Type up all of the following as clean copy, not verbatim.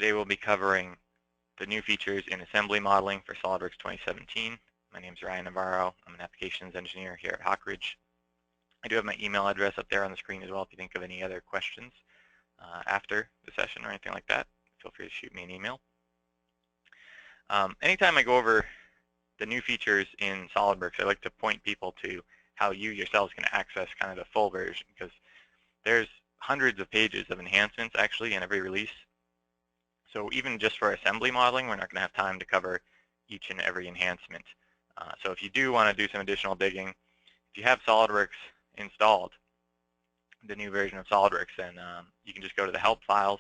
Today we'll be covering the new features in assembly modeling for SOLIDWORKS 2017. My name is Ryan Navarro. I'm an applications engineer here at Hawkridge. I do have my email address up there on the screen as well if you think of any other questions after the session or anything like that. Feel free to shoot me an email. Anytime I go over the new features in SOLIDWORKS, I like to point people to how you yourselves can access kind of the full version, because there's hundreds of pages of enhancements actually in every release. So even just for assembly modeling, we're not going to have time to cover each and every enhancement. So if you do want to do some additional digging, if you have SOLIDWORKS installed, the new version of SOLIDWORKS, then you can just go to the help files,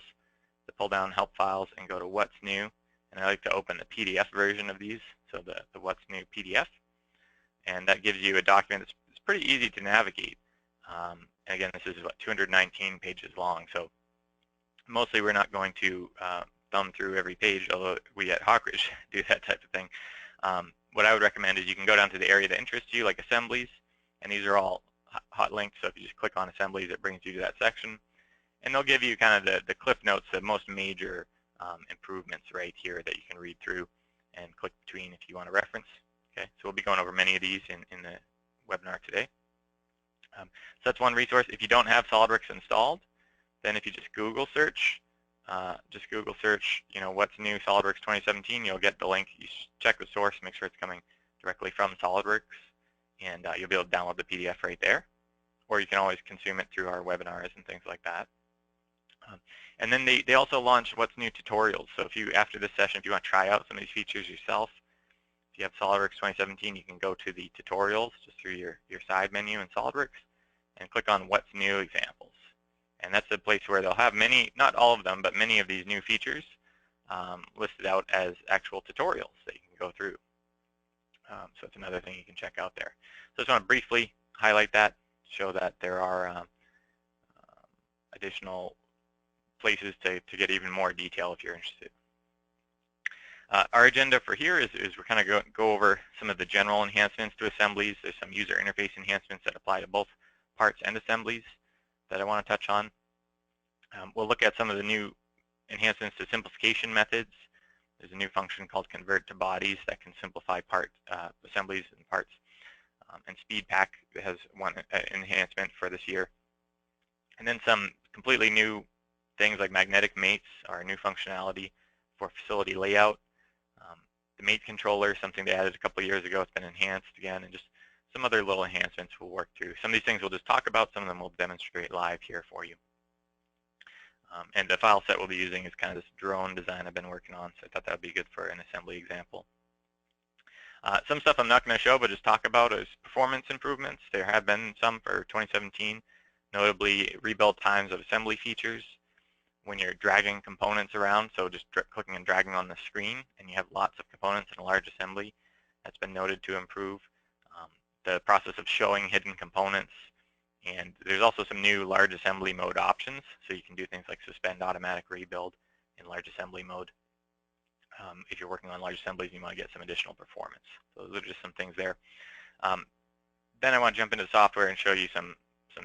the pull down help files, and go to what's new. And I like to open the PDF version of these, so the what's new PDF. And that gives you a document that's pretty easy to navigate. And again, this is what, 219 pages long. So mostly we're not going to thumb through every page, although we at Hawkridge do that type of thing. What I would recommend is you can go down to the area that interests you, like assemblies, and these are all hot links. So if you just click on assemblies, it brings you to that section. And they'll give you kind of the cliff notes, the most major improvements right here that you can read through and click between if you want to reference. Okay, so we'll be going over many of these in the webinar today. So that's one resource. If you don't have SOLIDWORKS installed, then if you just Google search, what's new SOLIDWORKS 2017, you'll get the link. You check the source, make sure it's coming directly from SOLIDWORKS, and you'll be able to download the PDF right there. Or you can always consume it through our webinars and things like that. And then they also launch what's new tutorials. So if you, after this session, if you want to try out some of these features yourself, if you have SOLIDWORKS 2017, you can go to the tutorials just through your side menu in SOLIDWORKS and click on what's new examples. And that's a place where they'll have many, not all of them, but many of these new features listed out as actual tutorials that you can go through. So it's another thing you can check out there. So I just want to briefly highlight that, show that there are additional places to get even more detail if you're interested. Our agenda for here is we're kind of go over some of the general enhancements to assemblies. There's some user interface enhancements that apply to both parts and assemblies that I want to touch on. We'll look at some of the new enhancements to simplification methods. There's a new function called convert to bodies that can simplify assemblies and parts. And Speedpack has one enhancement for this year. And then some completely new things like magnetic mates are a new functionality for facility layout. The mate controller, something they added a couple of years ago, it's been enhanced again, and just some other little enhancements we'll work through. Some of these things we'll just talk about, some of them we'll demonstrate live here for you. And the file set we'll be using is kind of this drone design I've been working on, so I thought that would be good for an assembly example. Some stuff I'm not going to show, but just talk about is performance improvements. There have been some for 2017, notably rebuild times of assembly features when you're dragging components around, so just clicking and dragging on the screen, and you have lots of components in a large assembly. That's been noted to improve the process of showing hidden components. And there's also some new large assembly mode options, so you can do things like suspend automatic rebuild in large assembly mode. If you're working on large assemblies, you want to get some additional performance. So those are just some things there. Then I want to jump into the software and show you some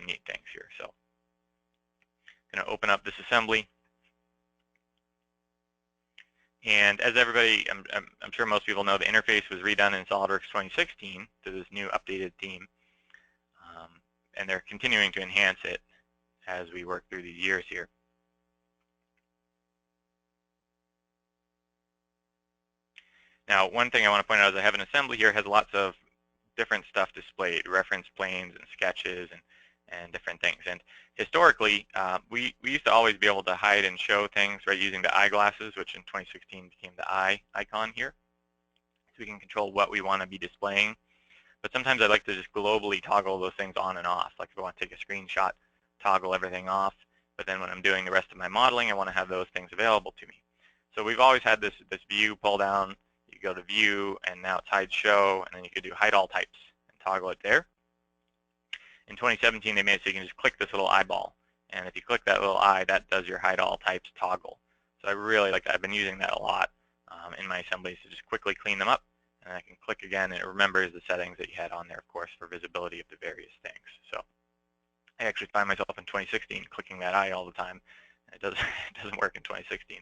neat things here. So I'm going to open up this assembly. And as everybody, I'm sure most people know, the interface was redone in SOLIDWORKS 2016 to this new updated theme. And they're continuing to enhance it as we work through these years here. Now, one thing I want to point out is I have an assembly here, has lots of different stuff displayed, reference planes and sketches and different things. And historically, we used to always be able to hide and show things, right, using the eyeglasses, which in 2016 became the eye icon here. So we can control what we want to be displaying. But sometimes I like to just globally toggle those things on and off. Like if I want to take a screenshot, toggle everything off. But then when I'm doing the rest of my modeling, I want to have those things available to me. So we've always had this view pull down. You go to view, and now it's hide show, and then you could do hide all types and toggle it there. In 2017, they made it so you can just click this little eyeball. And if you click that little eye, that does your hide all types toggle. So I really like that. I've been using that a lot in my assemblies to just quickly clean them up. And I can click again, and it remembers the settings that you had on there, of course, for visibility of the various things. So I actually find myself in 2016 clicking that eye all the time. It doesn't work in 2016.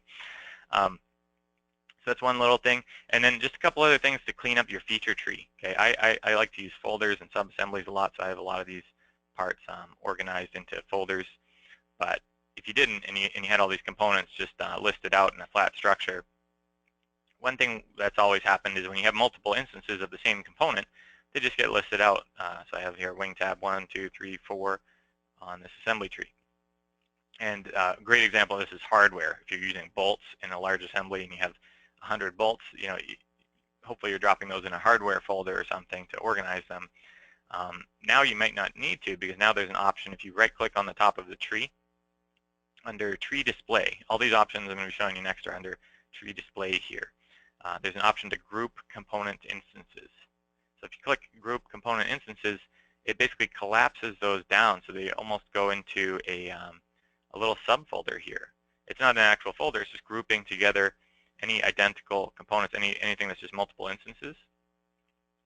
So that's one little thing. And then just a couple other things to clean up your feature tree. Okay, I like to use folders and sub-assemblies a lot, so I have a lot of these parts organized into folders. But if you didn't and you had all these components just listed out in a flat structure, one thing that's always happened is when you have multiple instances of the same component, they just get listed out. So I have here wing tab 1, 2, 3, 4 on this assembly tree. And a great example of this is hardware. If you're using bolts in a large assembly and you have 100 bolts, hopefully you're dropping those in a hardware folder or something to organize them. Now you might not need to, because now there's an option. If you right-click on the top of the tree, under Tree Display, all these options I'm going to be showing you next are under Tree Display here. There's an option to group component instances. So if you click Group Component Instances, it basically collapses those down so they almost go into a little subfolder here. It's not an actual folder, it's just grouping together any identical components, anything that's just multiple instances,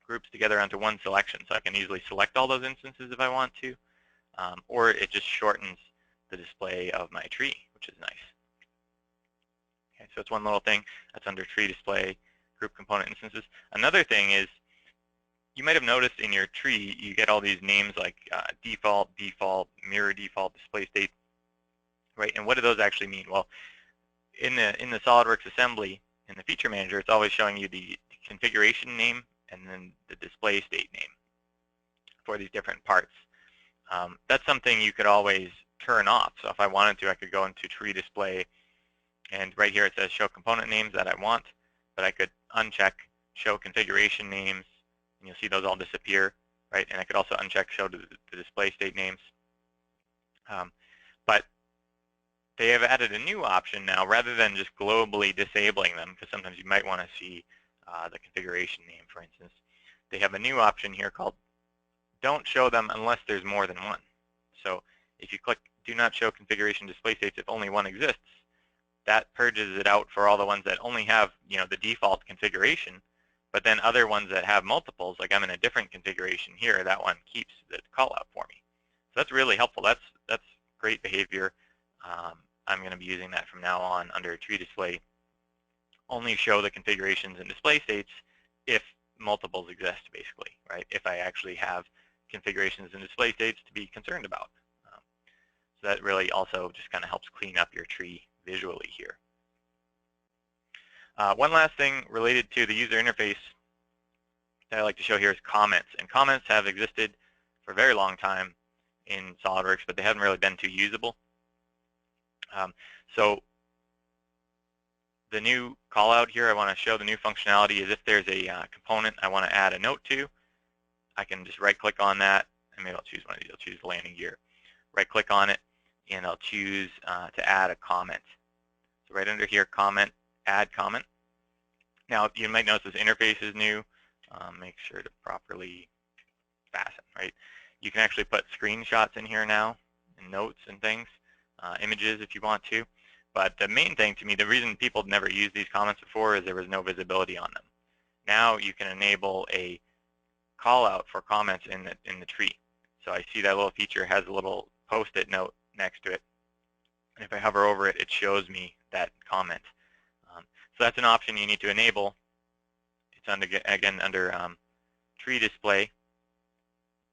groups together onto one selection. So I can easily select all those instances if I want to, or it just shortens the display of my tree, which is nice. Okay, so it's one little thing that's under Tree Display, Group Component Instances. Another thing is, you might have noticed in your tree, you get all these names like default, mirror default, display state, right? And what do those actually mean? Well, in the SolidWorks assembly, in the feature manager, it's always showing you the configuration name and then the display state name for these different parts. That's something you could always turn off. So if I wanted to, I could go into Tree Display, and right here it says Show Component Names that I want, but I could uncheck Show Configuration Names, and you'll see those all disappear, right? And I could also uncheck Show the Display State Names. But they have added a new option now, rather than just globally disabling them, because sometimes you might want to see the configuration name, for instance. They have a new option here called Don't Show Them Unless There's More Than One. So if you click Do Not Show Configuration Display States if only one exists, that purges it out for all the ones that only have the default configuration, but then other ones that have multiples, like I'm in a different configuration here, that one keeps the call out for me. So that's really helpful. That's great behavior. I'm going to be using that from now on under Tree Display. Only show the configurations and display states if multiples exist, basically, right? If I actually have configurations and display states to be concerned about. So that really also just kind of helps clean up your tree visually here. One last thing related to the user interface that I like to show here is comments. And comments have existed for a very long time in SolidWorks, but they haven't really been too usable. So the new call out here, I want to show the new functionality is if there's a component I want to add a note to, I can just right click on that, and maybe I'll choose one of these. I'll choose the landing gear. Right click on it, and I'll choose to add a comment. So right under here, comment, add comment. Now you might notice this interface is new. Make sure to properly fasten, right? You can actually put screenshots in here now, and notes and things. Images if you want to. But the main thing to me, the reason people never used these comments before is there was no visibility on them. Now you can enable a call out for comments in the tree. So I see that little feature has a little post-it note next to it. And if I hover over it, it shows me that comment. So that's an option you need to enable. It's again under Tree Display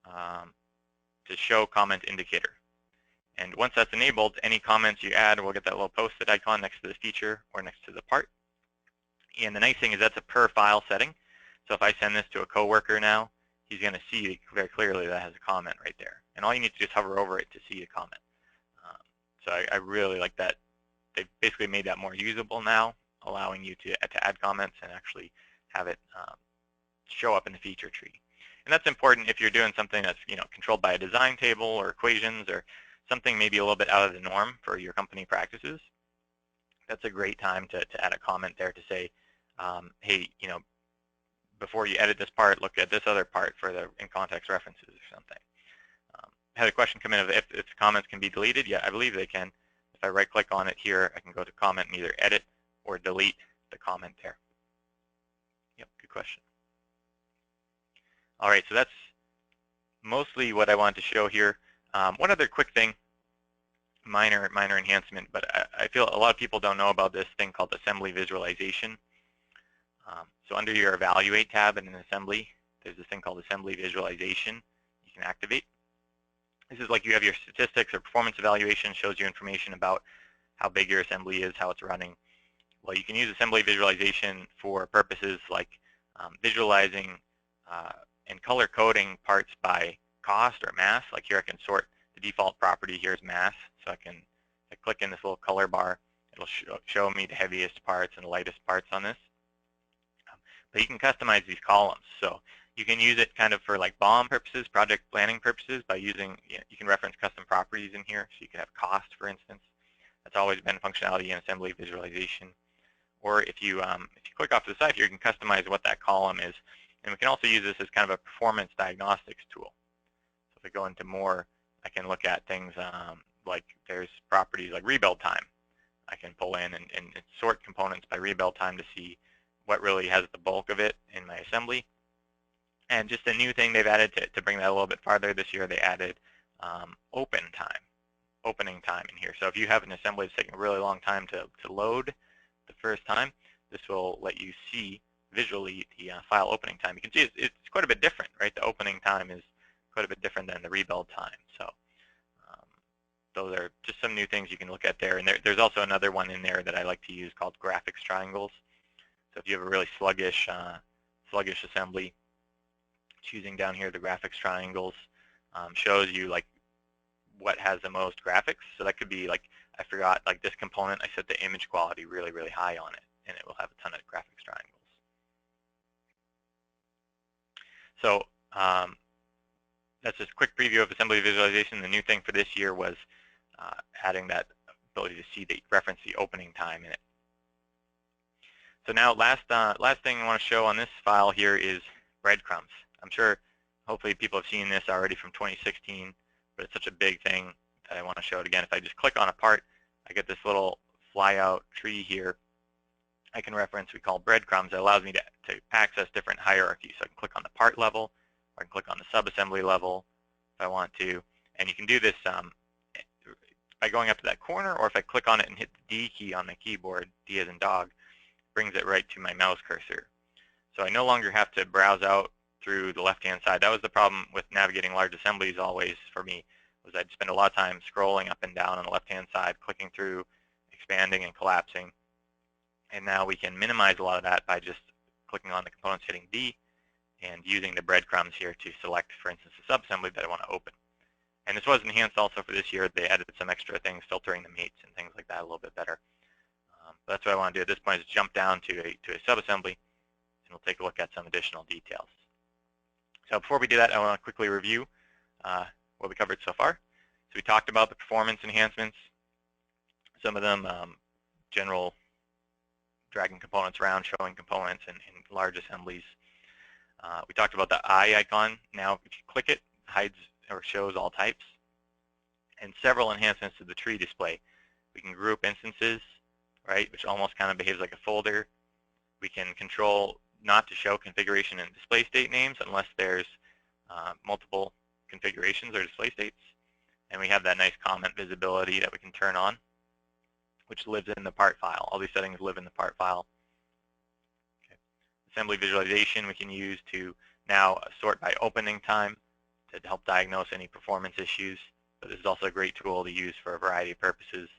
to show comment indicator. And once that's enabled, any comments you add will get that little post-it icon next to the feature or next to the part. And the nice thing is that's a per file setting. So if I send this to a coworker now, he's going to see very clearly that has a comment right there. And all you need to do is hover over it to see the comment. So I really like that. They've basically made that more usable now, allowing you to add comments and actually have it show up in the feature tree. And that's important if you're doing something that's controlled by a design table or equations or something maybe a little bit out of the norm for your company practices. That's a great time to add a comment there to say, hey, before you edit this part, look at this other part for the in-context references or something. Had a question come in of if comments can be deleted. Yeah, I believe they can. If I right-click on it here, I can go to comment and either edit or delete the comment there. Yep, good question. All right, so that's mostly what I wanted to show here. One other quick thing minor enhancement, but I feel a lot of people don't know about this thing called assembly visualization. So under your Evaluate tab in an assembly, there's this thing called assembly visualization you can activate. This is like you have your statistics or performance evaluation, shows you information about how big your assembly is, how it's running. Well, you can use assembly visualization for purposes like visualizing and color coding parts by cost or mass. Like here I can sort the default property here is mass, so I click in this little color bar, it'll show me the heaviest parts and the lightest parts on this. But you can customize these columns, so you can use it kind of for like BOM purposes, project planning purposes, by using, you can reference custom properties in here, so you can have cost, for instance. That's always been functionality in assembly visualization. Or if you click off to the side here, you can customize what that column is. And we can also use this as kind of a performance diagnostics tool. So if I go into more, I can look at things like there's properties like rebuild time. I can pull in and sort components by rebuild time to see what really has the bulk of it in my assembly. And just a new thing they've added to bring that a little bit farther this year, they added opening time in here. So if you have an assembly that's taking a really long time to load the first time, this will let you see visually the file opening time. You can see it's quite a bit different, right? The opening time is quite a bit different than the rebuild time. So those are just some new things you can look at there. And there's also another one in there that I like to use called graphics triangles. So if you have a really sluggish assembly, choosing down here the graphics triangles shows you like what has the most graphics. So that could be like, I forgot, like this component, I set the image quality really, really high on it, and it will have a ton of graphics triangles. So that's just a quick preview of assembly visualization. The new thing for this year was adding that ability to see reference the opening time in it. So now last thing I want to show on this file here is breadcrumbs. I'm sure hopefully people have seen this already from 2016, but it's such a big thing that I want to show it again. If I just click on a part, I get this little flyout tree here. I can reference, we call breadcrumbs. That allows me to access different hierarchies. So I can click on the part level, or I can click on the subassembly level if I want to. And you can do this by going up to that corner, or if I click on it and hit the D key on the keyboard, D as in dog, brings it right to my mouse cursor. So I no longer have to browse out through the left-hand side. That was the problem with navigating large assemblies always for me, was I'd spend a lot of time scrolling up and down on the left-hand side, clicking through, expanding and collapsing. And now we can minimize a lot of that by just clicking on the components, hitting D, and using the breadcrumbs here to select, for instance, the subassembly that I want to open. And this was enhanced also for this year. They added some extra things, filtering the mates and things like that a little bit better. But that's what I want to do at this point, is jump down to a subassembly, and we'll take a look at some additional details. So before we do that, I want to quickly review what we covered so far. So we talked about the performance enhancements, some of them general dragging components around, showing components in large assemblies. We talked about the eye icon. Now if you click it, hides or shows all types. And several enhancements to the tree display. We can group instances, right, which almost kind of behaves like a folder. We can control not to show configuration and display state names unless there's multiple configurations or display states. And we have that nice comment visibility that we can turn on, which lives in the part file. All these settings live in the part file. Okay. Assembly visualization we can use to now sort by opening time to help diagnose any performance issues. So this is also a great tool to use for a variety of purposes.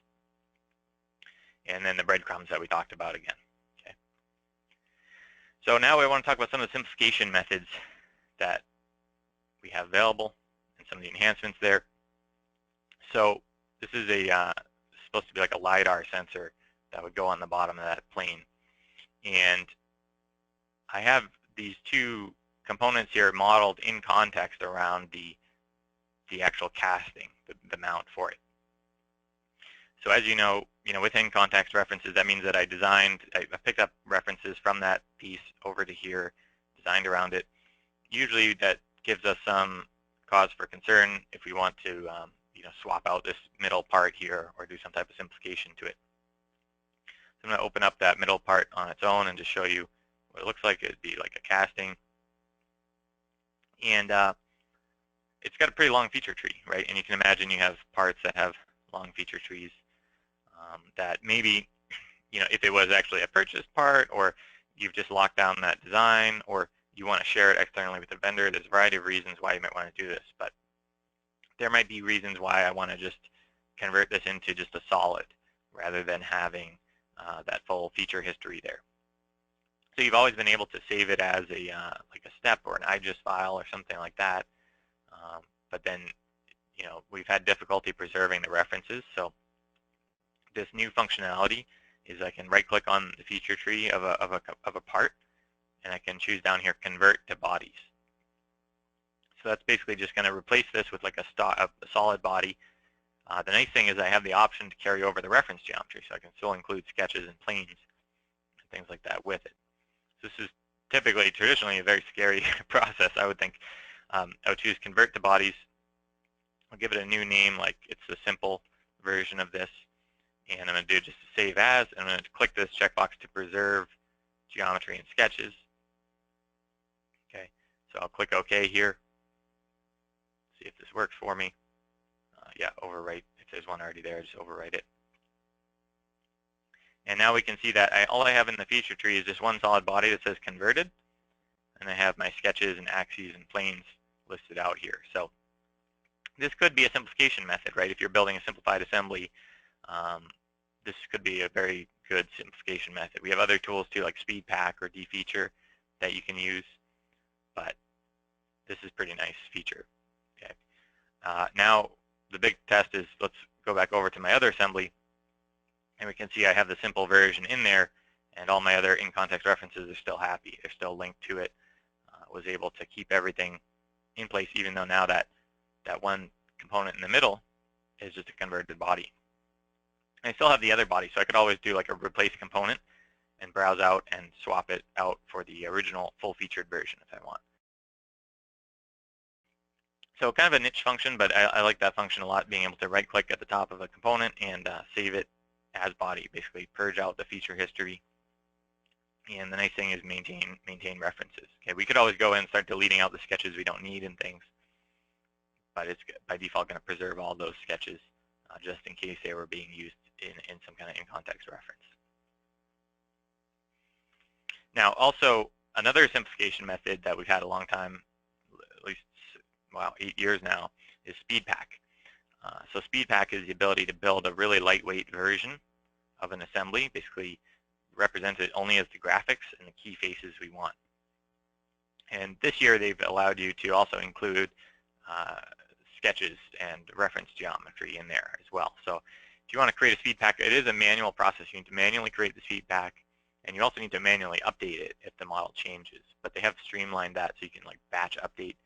And then the breadcrumbs that we talked about again. Okay. So now we want to talk about some of the simplification methods that we have available and some of the enhancements there. So this is supposed to be like a LiDAR sensor that would go on the bottom of that plane. And I have these two components here modeled in context around the actual casting, the mount for it. So as you know, within context references, that means that I picked up references from that piece over to here, designed around it. Usually that gives us some cause for concern if we want to swap out this middle part here or do some type of simplification to it. So I'm going to open up that middle part on its own and just show you what it looks like. It'd be like a casting. And it's got a pretty long feature tree, right? And you can imagine you have parts that have long feature trees that maybe, if it was actually a purchased part, or you've just locked down that design, or you want to share it externally with the vendor. There's a variety of reasons why you might want to do this, but there might be reasons why I want to just convert this into just a solid rather than having that full feature history there. So you've always been able to save it as a like a step or an IGES file or something like that, but then we've had difficulty preserving the references. So this new functionality is I can right-click on the feature tree of a part, and I can choose down here convert to bodies. So that's basically just going to replace this with like a solid body. The nice thing is I have the option to carry over the reference geometry, so I can still include sketches and planes and things like that with it. So this is traditionally a very scary process, I would think. I would choose convert to bodies. I'll give it a new name, like it's the simple version of this, and I'm going to do just a save as, and I'm going to click this checkbox to preserve geometry and sketches. Okay, so I'll click OK here. See if this works for me. Yeah, overwrite. If there's one already there, just overwrite it. And now we can see that all I have in the feature tree is just one solid body that says converted, and I have my sketches and axes and planes listed out here. So this could be a simplification method, right? If you're building a simplified assembly, this could be a very good simplification method. We have other tools too, like SpeedPak or dfeature that you can use, but this is a pretty nice feature. Okay. Now the big test is, let's go back over to my other assembly, and we can see I have the simple version in there, and all my other in-context references are still happy. They're still linked to it. Was able to keep everything in place, even though now that one component in the middle is just a converted body. I still have the other body, so I could always do like a replace component and browse out and swap it out for the original full-featured version if I want. So kind of a niche function, but I like that function a lot, being able to right-click at the top of a component and save it as body, basically purge out the feature history. And the nice thing is maintain references. Okay, we could always go in and start deleting out the sketches we don't need and things, but it's by default going to preserve all those sketches just in case they were being used in some kind of in-context reference. Now, also another simplification method that we've had a long time, at least 8 years now, is SpeedPak. So SpeedPak is the ability to build a really lightweight version of an assembly, basically represented only as the graphics and the key faces we want. And this year they've allowed you to also include sketches and reference geometry in there as well. So if you want to create a SpeedPak, it is a manual process. You need to manually create the SpeedPak, and you also need to manually update it if the model changes. But they have streamlined that so you can like batch update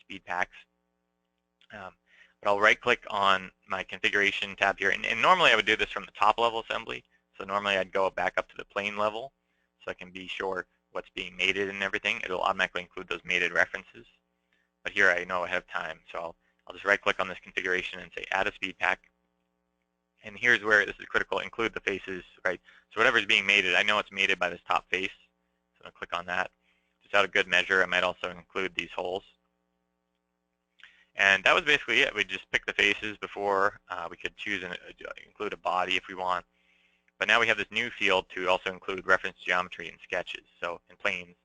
SpeedPaks. But I'll right-click on my configuration tab here, and normally I would do this from the top level assembly. So normally I'd go back up to the plane level so I can be sure what's being mated and everything. It'll automatically include those mated references. But here I know ahead of time, so I'll just right-click on this configuration and say Add a SpeedPak. And here's where this is critical, include the faces, right? So whatever's being mated, I know it's mated by this top face. So I'll click on that. Just out of good measure, I might also include these holes. And that was basically it. We just picked the faces before. We could choose and include a body if we want. But now we have this new field to also include reference geometry and sketches, so in planes.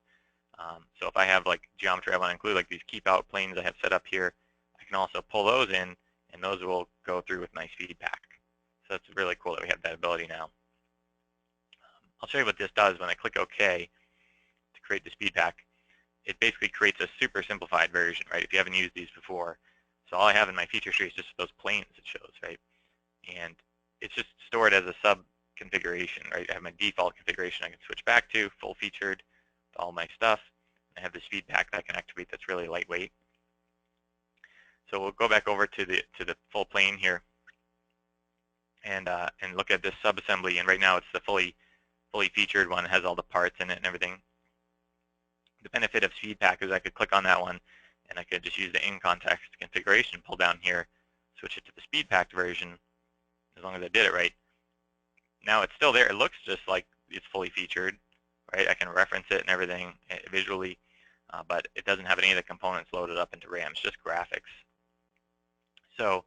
So if I have like geometry I want to include, like these keep out planes I have set up here, I can also pull those in, and those will go through with my SpeedPak. So it's really cool that we have that ability now. I'll show you what this does when I click OK to create the SpeedPak. It basically creates a super simplified version, right, if you haven't used these before. So all I have in my feature tree is just those planes it shows, right? And it's just stored as a sub configuration, right? I have my default configuration I can switch back to, full featured, all my stuff. I have the SpeedPak that I can activate that's really lightweight. So we'll go back over to the full plane here and look at this subassembly. And right now it's the fully featured one. It has all the parts in it and everything. The benefit of SpeedPak is I could click on that one and I could just use the in-context configuration, pull down here, switch it to the SpeedPak version, as long as I did it right. Now it's still there. It looks just like it's fully featured, right? I can reference it and everything visually, but it doesn't have any of the components loaded up into RAM. It's just graphics. So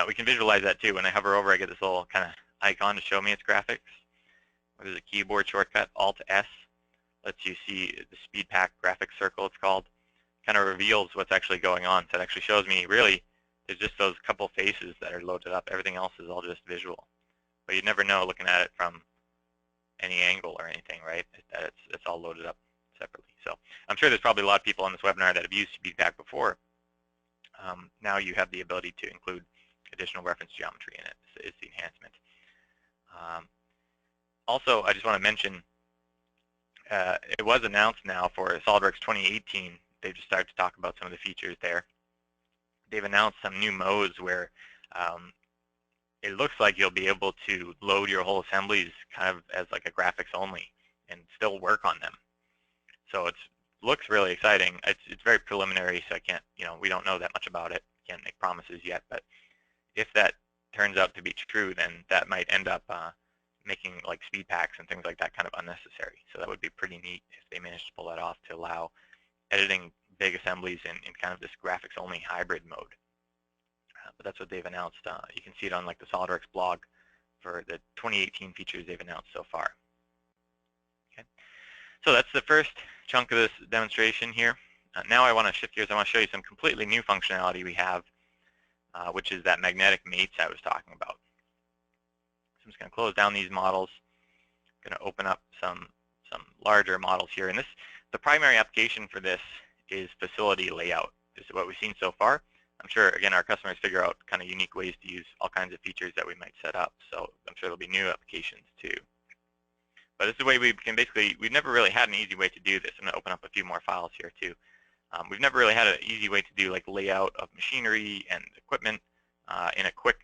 We can visualize that too. When I hover over, I get this little kind of icon to show me its graphics. There's a keyboard shortcut, Alt-S, lets you see the Speedpack graphics circle, it's called. Kind of reveals what's actually going on. So it actually shows me, really, there's just those couple faces that are loaded up. Everything else is all just visual. But you'd never know looking at it from any angle or anything, right? That it's all loaded up separately. So I'm sure there's probably a lot of people on this webinar that have used Speedpack before. Now you have the ability to include additional reference geometry in it. It's the enhancement. Also, I just want to mention, it was announced now for SOLIDWORKS 2018. They've just started to talk about some of the features there. They've announced some new modes where it looks like you'll be able to load your whole assemblies kind of as like a graphics only and still work on them. So it looks really exciting. It's very preliminary, so I can't, we don't know that much about it. Can't make promises yet, but if that turns out to be true, then that might end up making like Speedpaks and things like that kind of unnecessary. So that would be pretty neat if they managed to pull that off, to allow editing big assemblies in kind of this graphics-only hybrid mode. But that's what they've announced. You can see it on like the SOLIDWORKS blog for the 2018 features they've announced so far. Okay, so that's the first chunk of this demonstration here. Now I want to shift gears. I want to show you some completely new functionality we have, which is that magnetic mates I was talking about. So I'm just going to close down these models. I'm going to open up some larger models here. And the primary application for this is facility layout. This is what we've seen so far. I'm sure, again, our customers figure out kind of unique ways to use all kinds of features that we might set up. So I'm sure there'll be new applications too. But this is the way we can basically, we've never really had an easy way to do this. I'm going to open up a few more files here too. We've never really had an easy way to do like layout of machinery and equipment in a quick,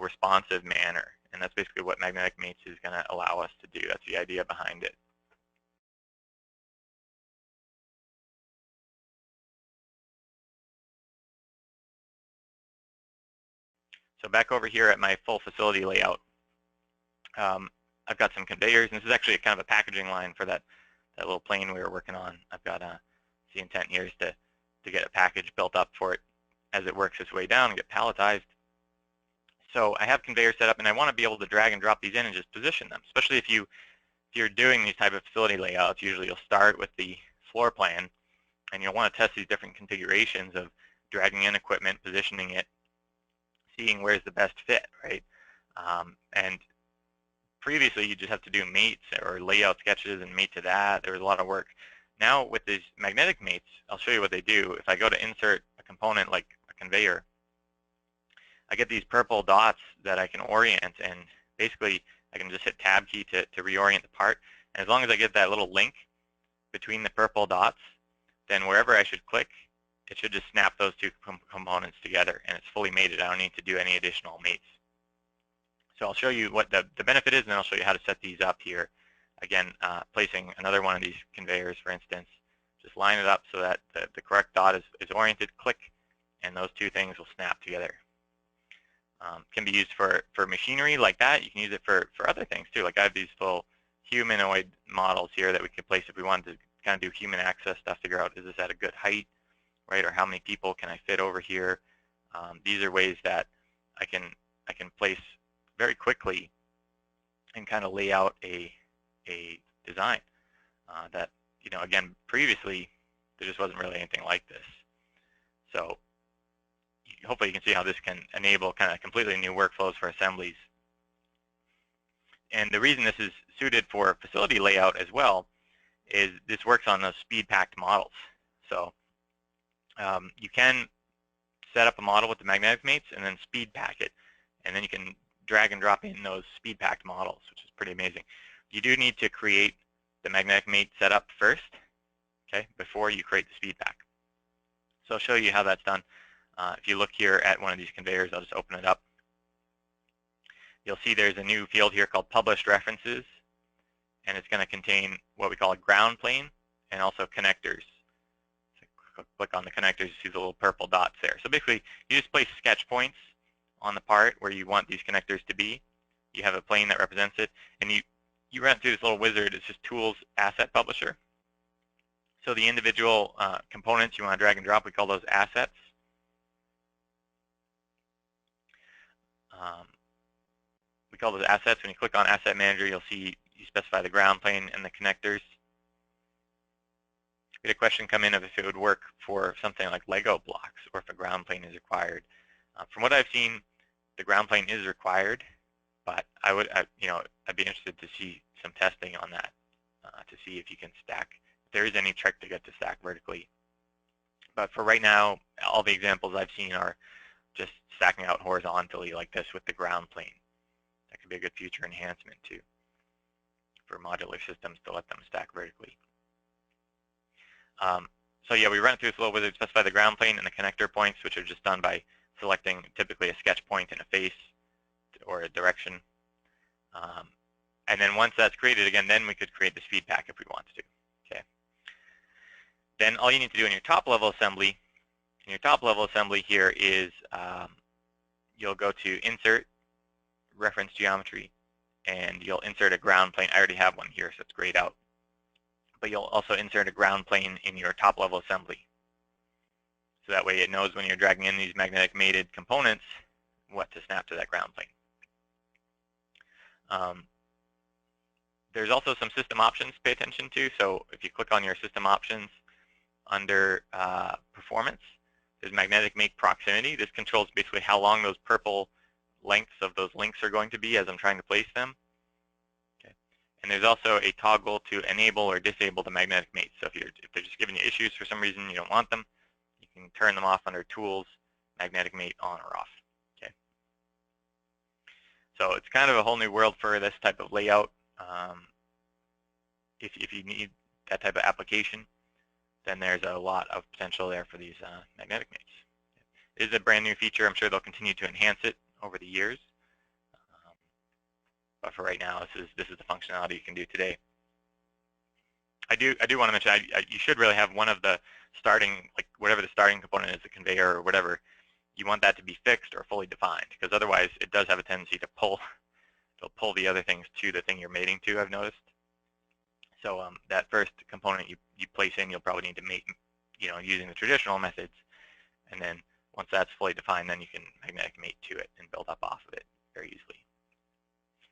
responsive manner. And that's basically what magnetic mates is going to allow us to do. That's the idea behind it. So back over here at my full facility layout, I've got some conveyors, and this is actually kind of a packaging line for that little plane we were working on. I've got the intent here is to get a package built up for it as it works its way down and get palletized. So I have conveyors set up, and I want to be able to drag and drop these in and just position them, especially if you're doing these type of facility layouts. Usually you'll start with the floor plan, and you'll want to test these different configurations of dragging in equipment, positioning it, seeing where's the best fit, right? And previously you just have to do mates or layout sketches and mate to that. There was a lot of work. Now with these magnetic mates, I'll show you what they do. If I go to insert a component like a conveyor, I get these purple dots that I can orient, and basically I can just hit tab key to reorient the part. And as long as I get that little link between the purple dots, then wherever I should click, it should just snap those two components together, and it's fully mated. I don't need to do any additional mates. So I'll show you what the benefit is, and then I'll show you how to set these up here. Again, placing another one of these conveyors, for instance, just line it up so that the correct dot is oriented, click, and those two things will snap together. Can be used for machinery like that. You can use it for other things too. Like I have these little humanoid models here that we could place if we wanted to kind of do human access stuff, figure out is this at a good height, right? Or how many people can I fit over here? These are ways that I can place very quickly and kind of lay out a design that, again, previously there just wasn't really anything like this. So hopefully you can see how this can enable kind of completely new workflows for assemblies. And the reason this is suited for facility layout as well is this works on those Speedpack models. So you can set up a model with the magnetic mates and then Speedpack it, and then you can drag and drop in those Speedpack models, which is pretty amazing. You do need to create the magnetic mate setup first, okay, before you create the Speedpack. So I'll show you how that's done. If you look here at one of these conveyors, I'll just open it up. You'll see there's a new field here called Published References, and it's going to contain what we call a ground plane and also connectors. So click on the connectors, you see the little purple dots there. So basically, you just place sketch points on the part where you want these connectors to be. You have a plane that represents it, and you run through this little wizard. It's just Tools Asset Publisher. So the individual components you want to drag and drop, we call those assets. call those assets. When you click on Asset Manager, you'll see you specify the ground plane and the connectors. We had a question come in of if it would work for something like Lego blocks or if a ground plane is required. From what I've seen, the ground plane is required, but I'd be interested to see some testing on that to see if you can stack. If there is any trick to get to stack vertically. But for right now, all the examples I've seen are just stacking out horizontally like this with the ground plane. That could be a good future enhancement too for modular systems to let them stack vertically. So yeah, we run it through Flow Wizard, specify the ground plane and the connector points, which are just done by selecting typically a sketch point and a face or a direction. And then once that's created, again, then we could create the Speedpack if we wanted to. Okay. Then all you need to do in your top level assembly, here is you'll go to Insert, Reference Geometry, and you'll insert a ground plane. I already have one here, so it's grayed out. But you'll also insert a ground plane in your top level assembly. So that way it knows when you're dragging in these magnetic mated components what to snap to that ground plane. There's also some system options to pay attention to. So if you click on your system options under performance, there's magnetic mate proximity. This controls basically how long those purple lengths of those links are going to be as I'm trying to place them. Okay. And there's also a toggle to enable or disable the magnetic mates. So if they're just giving you issues for some reason, you don't want them, you can turn them off under Tools, Magnetic Mate on or off. Okay. So it's kind of a whole new world for this type of layout. If you need that type of application, then there's a lot of potential there for these magnetic mates. It is a brand new feature. I'm sure they'll continue to enhance it over the years. But for right now, this is the functionality you can do today. I do want to mention you should really have one of the starting, like whatever the starting component is, the conveyor or whatever, you want that to be fixed or fully defined, because otherwise it does have a tendency to pull the other things to the thing you're mating to, I've noticed. So that first component you place in, you'll probably need to mate, using the traditional methods, and then once that's fully defined, then you can magnetic mate to it and build up off of it very easily.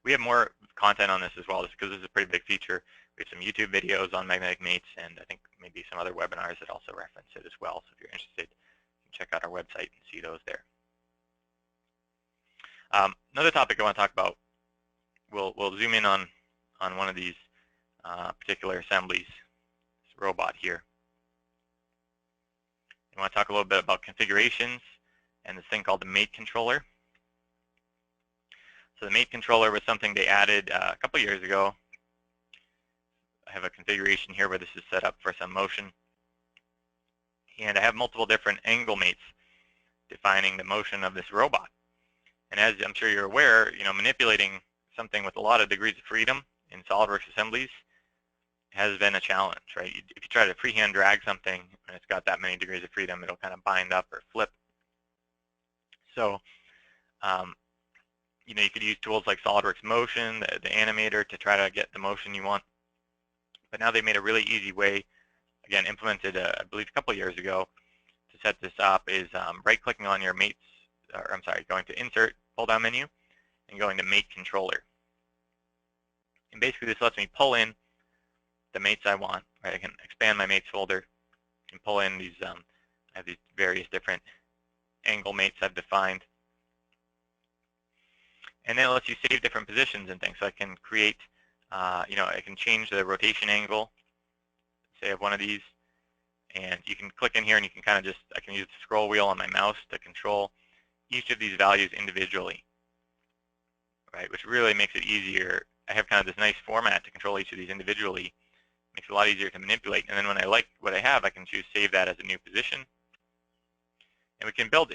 We have more content on this as well, just because this is a pretty big feature. We have some YouTube videos on magnetic mates, and I think maybe some other webinars that also reference it as well. So if you're interested, you can check out our website and see those there. Another topic I want to talk about, we'll zoom in on one of these particular assemblies, this robot here. I want to talk a little bit about configurations and this thing called the mate controller. So the mate controller was something they added a couple years ago. I have a configuration here where this is set up for some motion. And I have multiple different angle mates defining the motion of this robot. And as I'm sure you're aware, manipulating something with a lot of degrees of freedom in SOLIDWORKS assemblies has been a challenge, right? If you try to freehand drag something and it's got that many degrees of freedom, it'll kind of bind up or flip. So, you could use tools like SOLIDWORKS Motion, the animator, to try to get the motion you want. But now they made a really easy way, again, implemented, I believe, a couple years ago, to set this up is right-clicking on your mates, going to Insert, pull-down menu, and going to Mate Controller. And basically, this lets me pull in the mates I want. Right? I can expand my mates folder and pull in these. I have these various different angle mates I've defined. And then it lets you save different positions and things. So I can create, I can change the rotation angle, say of one of these, and you can click in here and you can kind of I can use the scroll wheel on my mouse to control each of these values individually, right? Which really makes it easier. I have kind of this nice format to control each of these individually. Makes it a lot easier to manipulate. And then when I like what I have, I can choose save that as a new position. And we can build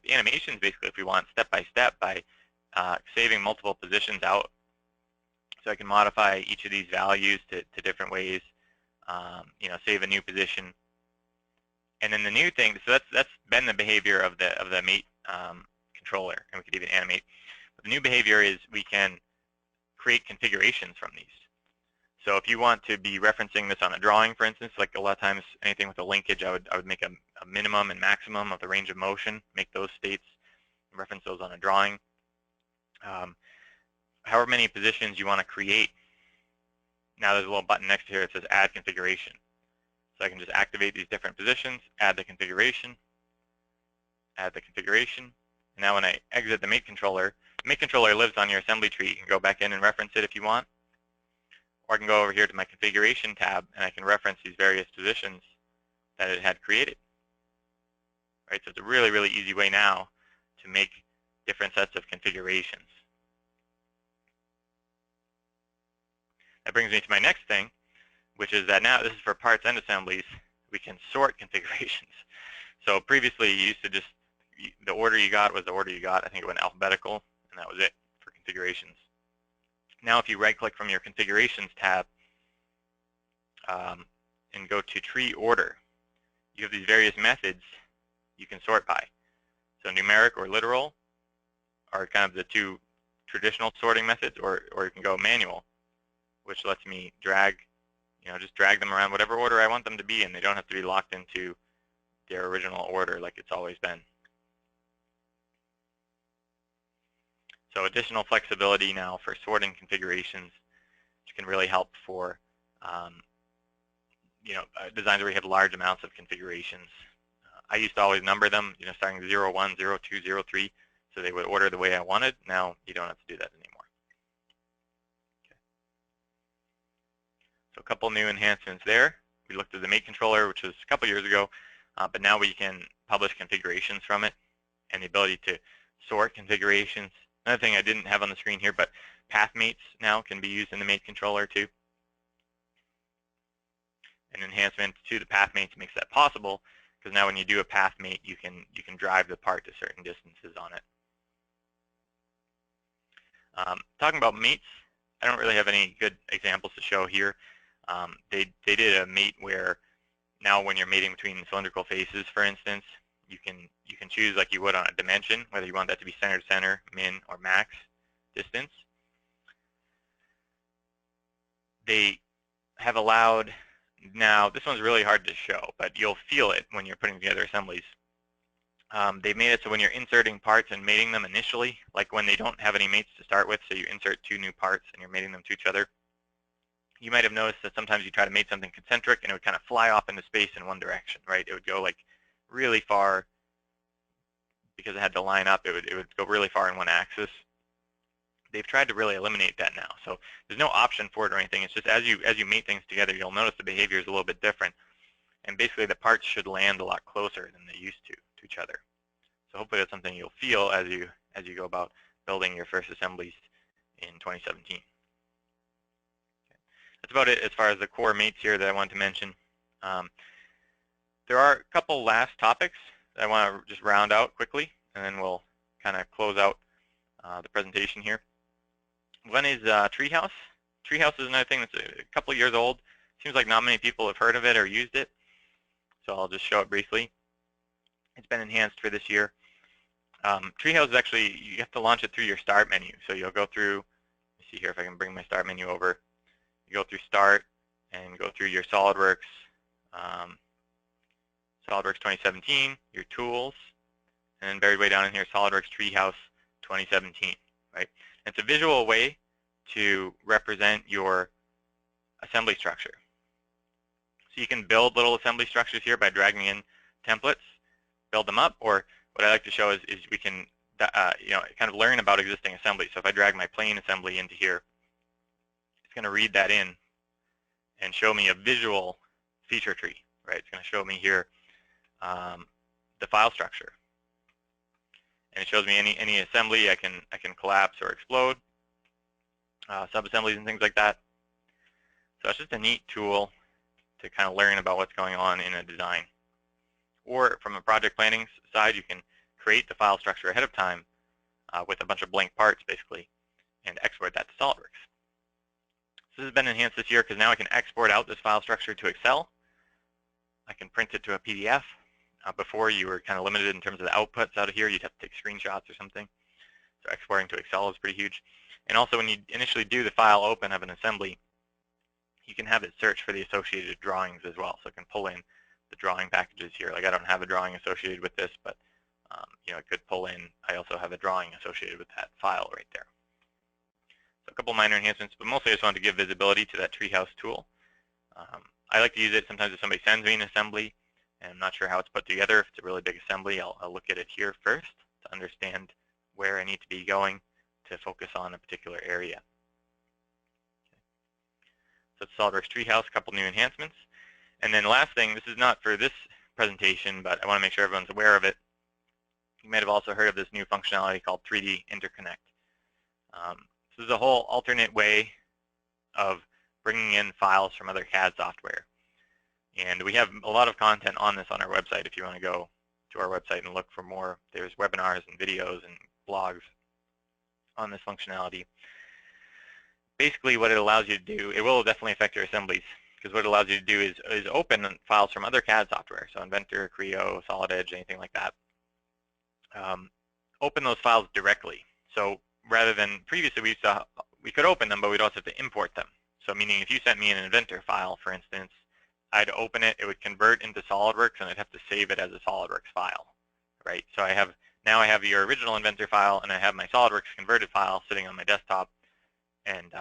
animations basically if we want step by step by saving multiple positions out. So I can modify each of these values to different ways, save a new position. And then the new thing, so that's been the behavior of the mate controller, and we could even animate. But the new behavior is we can create configurations from these. So if you want to be referencing this on a drawing, for instance, like a lot of times anything with a linkage, I would make a minimum and maximum of the range of motion, make those states, reference those on a drawing. however many positions you want to create. Now there's a little button next to here that says Add Configuration. So I can just activate these different positions, add the configuration, and now when I exit the mate controller lives on your assembly tree. You can go back in and reference it if you want, or I can go over here to my configuration tab and I can reference these various positions that it had created. Right, so it's a really, really easy way now to make different sets of configurations. That brings me to my next thing, which is that now this is for parts and assemblies. We can sort configurations. So previously you used to just, the order you got was the order you got. I think it went alphabetical, and that was it for configurations. Now if you right-click from your configurations tab and go to tree order, you have these various methods you can sort by. So numeric or literal are kind of the two traditional sorting methods, or you can go manual, which lets me drag, just drag them around whatever order I want them to be in. They don't have to be locked into their original order like it's always been. So additional flexibility now for sorting configurations, which can really help for designs where you have large amounts of configurations. I used to always number them, starting 0, 1, 0, 2, 0, 3, so they would order the way I wanted. Now you don't have to do that anymore. Okay. So a couple new enhancements there. We looked at the mate controller, which was a couple years ago, but now we can publish configurations from it, and the ability to sort configurations. Another thing I didn't have on the screen here, but path mates now can be used in the mate controller too. An enhancement to the path mates makes that possible, because now when you do a path mate, you can drive the part to certain distances on it. Talking about mates, I don't really have any good examples to show here. They did a mate where now when you're mating between cylindrical faces, for instance, you can choose like you would on a dimension, whether you want that to be center to center, min, or max distance. They have allowed, now this one's really hard to show, but you'll feel it when you're putting together assemblies. They made it so when you're inserting parts and mating them initially, like when they don't have any mates to start with, so you insert two new parts and you're mating them to each other, you might have noticed that sometimes you try to mate something concentric and it would kind of fly off into space in one direction, right? It would go like really far because it had to line up. It would go really far in one axis. They've tried to really eliminate that now. So there's no option for it or anything. It's just as you mate things together, you'll notice the behavior is a little bit different. And basically the parts should land a lot closer than they used to each other. So hopefully that's something you'll feel as you go about building your first assemblies in 2017. Okay. That's about it as far as the core mates here that I wanted to mention. There are a couple last topics that I want to just round out quickly, and then we'll kind of close out the presentation here. One is Treehouse. Treehouse is another thing that's a couple of years old. Seems like not many people have heard of it or used it, so I'll just show it briefly. It's been enhanced for this year. Treehouse is actually, you have to launch it through your Start menu. So you'll go through, let me see here if I can bring my Start menu over. You go through Start and go through your SolidWorks, SolidWorks 2017, your tools, and then buried way down in here, SolidWorks Treehouse 2017, right? It's a visual way to represent your assembly structure. So you can build little assembly structures here by dragging in templates, build them up, or what I like to show is we can kind of learn about existing assemblies. So if I drag my plane assembly into here, it's going to read that in and show me a visual feature tree, right? It's going to show me here the file structure, and it shows me any assembly I can collapse or explode, sub-assemblies and things like that. So it's just a neat tool to kind of learn about what's going on in a design. Or from a project planning side, you can create the file structure ahead of time with a bunch of blank parts, basically, and export that to SolidWorks. So this has been enhanced this year because now I can export out this file structure to Excel. I can print it to a PDF. Before, you were kind of limited in terms of the outputs out of here. You'd have to take screenshots or something. So exporting to Excel is pretty huge. And also, when you initially do the file open of an assembly, you can have it search for the associated drawings as well. So it can pull in the drawing packages here. Like I don't have a drawing associated with this, but it could pull in. I also have a drawing associated with that file right there. couple minor enhancements, but mostly I just wanted to give visibility to that Treehouse tool. I like to use it sometimes if somebody sends me an assembly and I'm not sure how it's put together. If it's a really big assembly, I'll look at it here first to understand where I need to be going to focus on a particular area. So it's SOLIDWORKS Treehouse, a couple new enhancements. And then last thing, this is not for this presentation, but I want to make sure everyone's aware of it. You might have also heard of this new functionality called 3D Interconnect. This is a whole alternate way of bringing in files from other CAD software. And we have a lot of content on this on our website if you want to go to our website and look for more. There's webinars and videos and blogs on this functionality. Basically what it allows you to do, it will definitely affect your assemblies, because what it allows you to do is open files from other CAD software, so Inventor, Creo, Solid Edge, anything like that. Open those files directly. So rather than previously we could open them, but we'd also have to import them. So meaning if you sent me an Inventor file, for instance, I'd open it, it would convert into SOLIDWORKS, and I'd have to save it as a SOLIDWORKS file, right? So now I have your original Inventor file, and I have my SOLIDWORKS converted file sitting on my desktop, and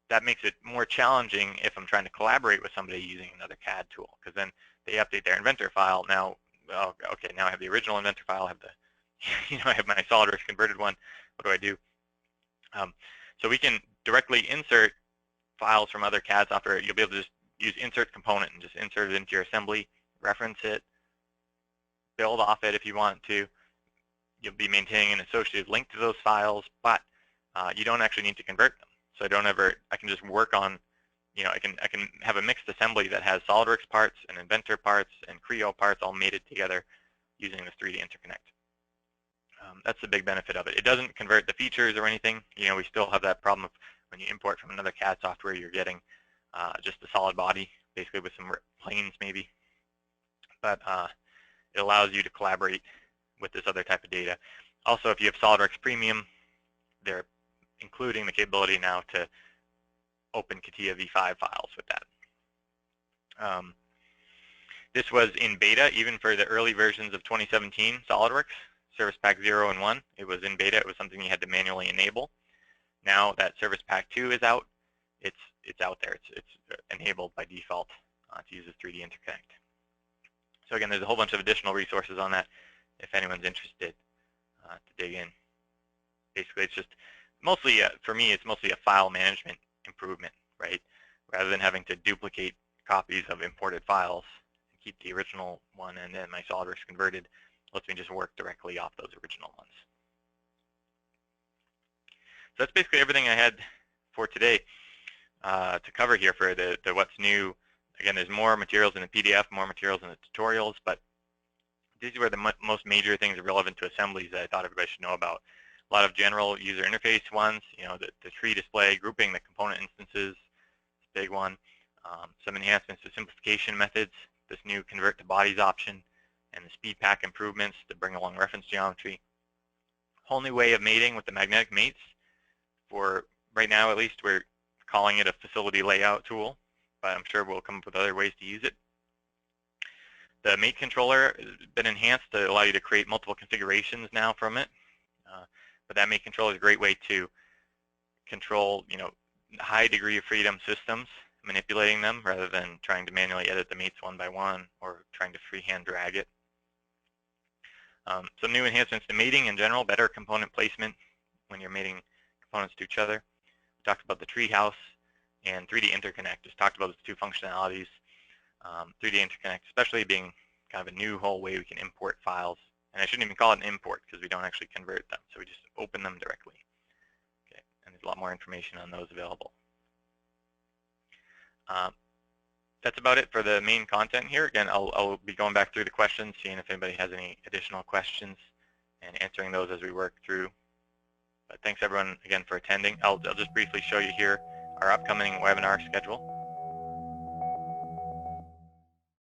that makes it more challenging if I'm trying to collaborate with somebody using another CAD tool, because then they update their Inventor file. Now, okay, now I have the original Inventor file, I have the, I have my SOLIDWORKS converted one. What do I do? So we can directly insert files from other CAD software. You'll be able to just use insert component and just insert it into your assembly, reference it, build off it if you want to. You'll be maintaining an associated link to those files, but you don't actually need to convert them. So I can just work on, I can have a mixed assembly that has SOLIDWORKS parts and Inventor parts and Creo parts all mated together using this 3D interconnect. That's the big benefit of it. It doesn't convert the features or anything. We still have that problem of when you import from another CAD software, you're getting just a solid body, basically with some planes maybe. But it allows you to collaborate with this other type of data. Also, if you have SOLIDWORKS Premium, they're including the capability now to open CATIA V5 files with that. This was in beta even for the early versions of 2017 SOLIDWORKS, Service Pack 0 and 1. It was in beta. It was something you had to manually enable. Now that Service Pack 2 is out, it's out there. It's enabled by default to use this 3D interconnect. So again, there's a whole bunch of additional resources on that if anyone's interested to dig in. Basically, it's just mostly, for me, it's mostly a file management improvement, right? Rather than having to duplicate copies of imported files and keep the original one and then my SOLIDWORKS converted, lets me just work directly off those original ones. So that's basically everything I had for today to cover here for the what's new. Again, there's more materials in the PDF, more materials in the tutorials, but these were the most major things relevant to assemblies that I thought everybody should know about. A lot of general user interface ones, the tree display, grouping the component instances, big one. Some enhancements to simplification methods, this new convert to bodies option, and the Speedpack improvements to bring along reference geometry. Whole new way of mating with the magnetic mates. For right now, at least, we're calling it a facility layout tool, but I'm sure we'll come up with other ways to use it. The mate controller has been enhanced to allow you to create multiple configurations now from it. But that mate controller is a great way to control, high degree of freedom systems, manipulating them rather than trying to manually edit the mates one by one or trying to freehand drag it. Some new enhancements to mating in general, better component placement when you're mating components to each other. We talked about the Treehouse and 3D interconnect. Just talked about those two functionalities. 3D interconnect, especially being kind of a new whole way we can import files. And I shouldn't even call it an import because we don't actually convert them. So we just open them directly. Okay, and there's a lot more information on those available. That's about it for the main content here. Again, I'll be going back through the questions, seeing if anybody has any additional questions and answering those as we work through. But thanks everyone again for attending. I'll just briefly show you here our upcoming webinar schedule.